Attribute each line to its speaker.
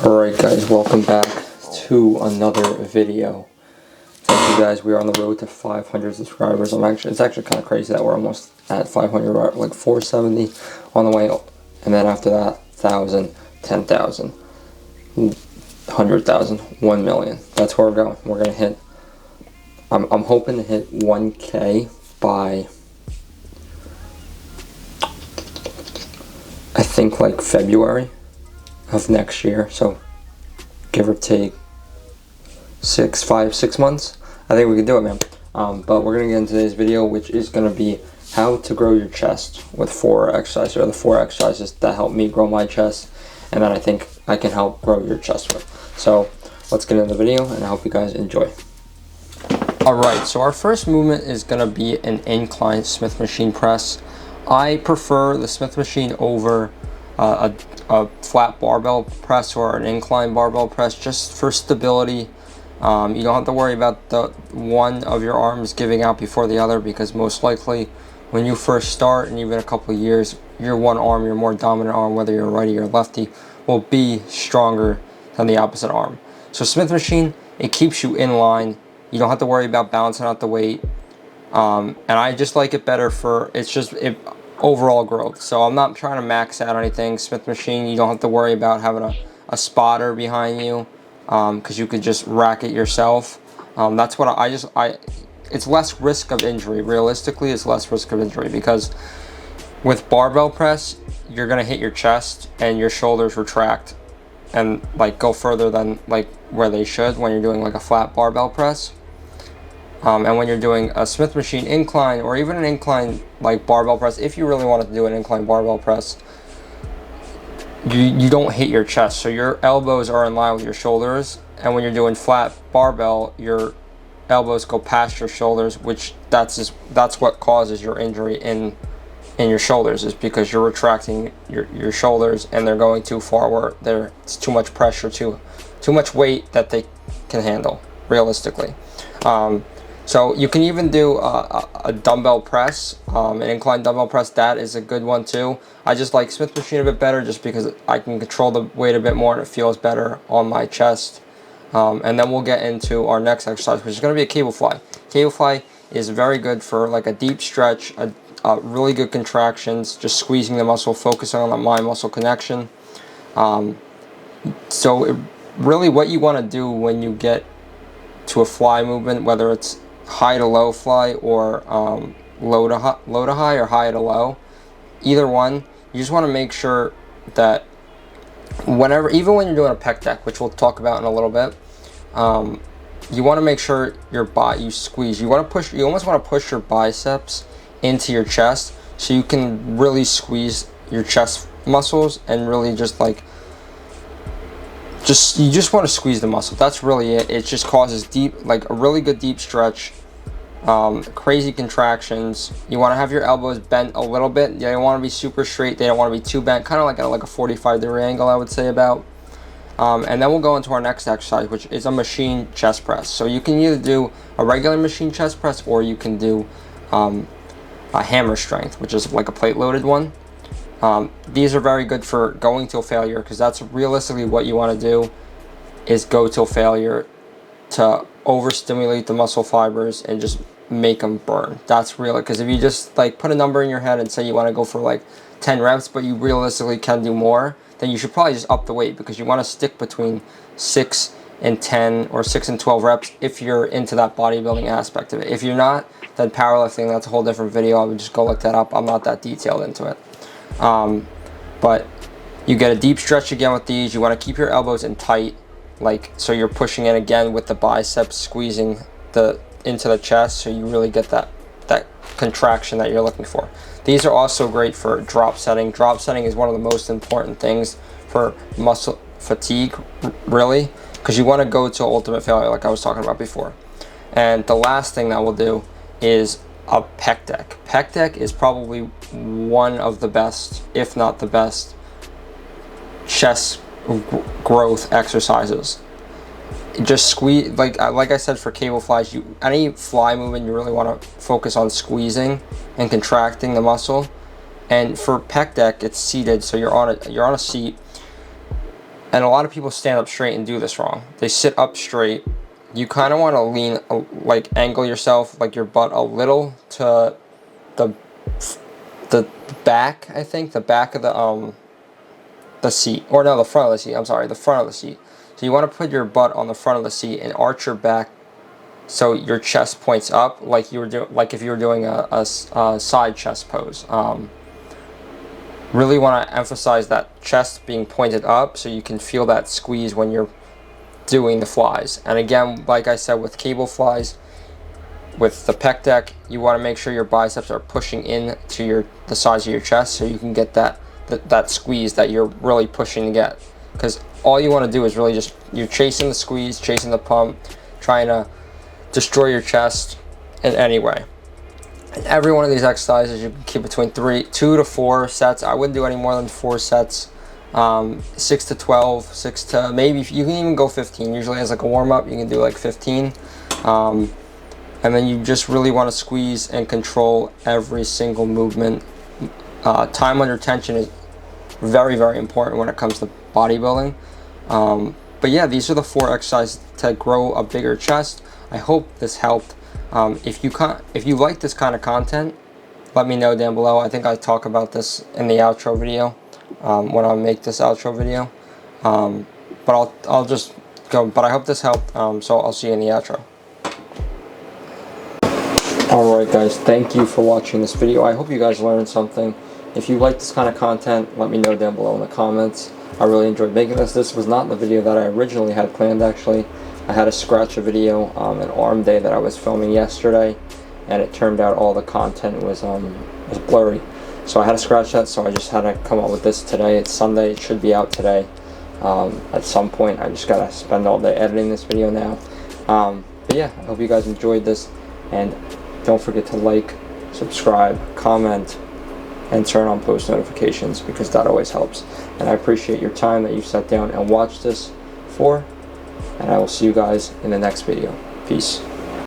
Speaker 1: Alright guys, welcome back to another video. Thank you guys, we are on the road to 500 subscribers. It's actually kind of crazy that we're almost at 500, we're at like 470 on the way, and then after that, 1,000, 10,000, 100,000, 1 million. That's where we're going. We're going to hit, I'm hoping to hit 1K by, I think like February of next year, so give or take 6 months. I think we can do it, man. But we're gonna get into today's video, which is gonna be how to grow your chest with 4 exercises, or the 4 exercises that help me grow my chest, and then I think I can help grow your chest with. So let's get into the video, and I hope you guys enjoy. Alright, so our first movement is gonna be an incline Smith machine press. I prefer the Smith machine over a flat barbell press or an incline barbell press, just for stability. You don't have to worry about the one of your arms giving out before the other, because most likely when you first start, and even a couple of years, your one arm, your more dominant arm, whether you're righty or lefty, will be stronger than the opposite arm. So Smith machine, it keeps you in line. You don't have to worry about balancing out the weight. And I just like it better for, overall growth. So I'm not trying to max out anything. Smith machine, you don't have to worry about having a spotter behind you, because you could just rack it yourself. That's what it's less risk of injury. Realistically, it's less risk of injury, because with barbell press, you're gonna hit your chest and your shoulders retract and like go further than like where they should when you're doing like a flat barbell press. And when you're doing a Smith machine incline, or even an incline like barbell press, if you really wanted to do an incline barbell press, you don't hit your chest, so your elbows are in line with your shoulders. And when you're doing flat barbell, your elbows go past your shoulders, which that's what causes your injury in your shoulders, is because you're retracting your shoulders and they're going too far, where it's too much pressure, too much weight that they can handle realistically. So you can even do a dumbbell press, an incline dumbbell press. That is a good one too. I just like Smith machine a bit better, just because I can control the weight a bit more and it feels better on my chest. And then we'll get into our next exercise, which is going to be a cable fly. Cable fly is very good for like a deep stretch, really good contractions, just squeezing the muscle, focusing on the mind-muscle connection. Really what you want to do when you get to a fly movement, whether it's high to low fly or low to high or high to low, either one, you just want to make sure that even when you're doing a pec deck, which we'll talk about in a little bit, you want to make sure you squeeze. You almost want to push your biceps into your chest, so you can really squeeze your chest muscles and really you just want to squeeze the muscle. That's really it. It just causes a really good deep stretch, crazy contractions. You want to have your elbows bent a little bit. They don't want to be super straight. They don't want to be too bent. Kind of like a 45-degree angle, I would say about. And then we'll go into our next exercise, which is a machine chest press. So you can either do a regular machine chest press, or you can do a hammer strength, which is like a plate-loaded one. These are very good for going till failure, because that's realistically what you want to do, is go till failure, to overstimulate the muscle fibers and just make them burn. That's real, because if you just like put a number in your head and say you want to go for like 10 reps, but you realistically can do more, then you should probably just up the weight, because you want to stick between 6 and 10 or 6 and 12 reps if you're into that bodybuilding aspect of it. If you're not, then powerlifting, that's a whole different video. I would just go look that up. I'm not that detailed into it. But you get a deep stretch again with these. You want to keep your elbows in tight, so you're pushing in again with the biceps, squeezing into the chest, so you really get that contraction that you're looking for. These are also great for drop setting. Drop setting is one of the most important things for muscle fatigue, really, because you want to go to ultimate failure, like I was talking about before. And the last thing that we'll do is a pec deck. Pec deck is probably one of the best, if not the best, chest growth exercises. Just squeeze, like I said, for cable flies, any fly movement, you really want to focus on squeezing and contracting the muscle. And for pec deck, it's seated, so you're on a seat. And a lot of people stand up straight and do this wrong. They sit up straight. You kind of want to lean, like angle yourself, like your butt a little to the back. I think the back of the seat, or no, the front of the seat. I'm sorry, the front of the seat. So you want to put your butt on the front of the seat and arch your back so your chest points up, like you were like if you were doing a side chest pose. Really want to emphasize that chest being pointed up so you can feel that squeeze when you're doing the flies. And again, like I said, with cable flies, with the pec deck, you want to make sure your biceps are pushing in to the size of your chest so you can get that squeeze that you're really pushing to get. Because all you want to do is really just, you're chasing the squeeze, chasing the pump, trying to destroy your chest in any way. And every one of these exercises you can keep between 2 to 4 sets. I wouldn't do any more than 4 sets. 6 to 12, 6 to maybe, you can even go 15. Usually as like a warm up you can do like 15. And then you just really want to squeeze and control every single movement. Time under tension is very, very important when it comes to bodybuilding. But yeah, these are the 4 exercises to grow a bigger chest. I hope this helped. If you like this kind of content, let me know down below. I think I talk about this in the outro video, when I make this outro video. But I'll just go. But I hope this helped. So I'll see you in the outro. Alright guys, thank you for watching this video. I hope you guys learned something. If you like this kind of content, let me know down below in the comments. I really enjoyed making this. This was not the video that I originally had planned actually. I had to scratch a video, an arm day that I was filming yesterday, and it turned out all the content was blurry. So I had to scratch that, so I just had to come up with this today. It's Sunday, it should be out today. At some point, I just gotta spend all day editing this video now. But yeah, I hope you guys enjoyed this, and don't forget to like, subscribe, comment, and turn on post notifications because that always helps. And I appreciate your time that you sat down and watched this for. And I will see you guys in the next video. Peace.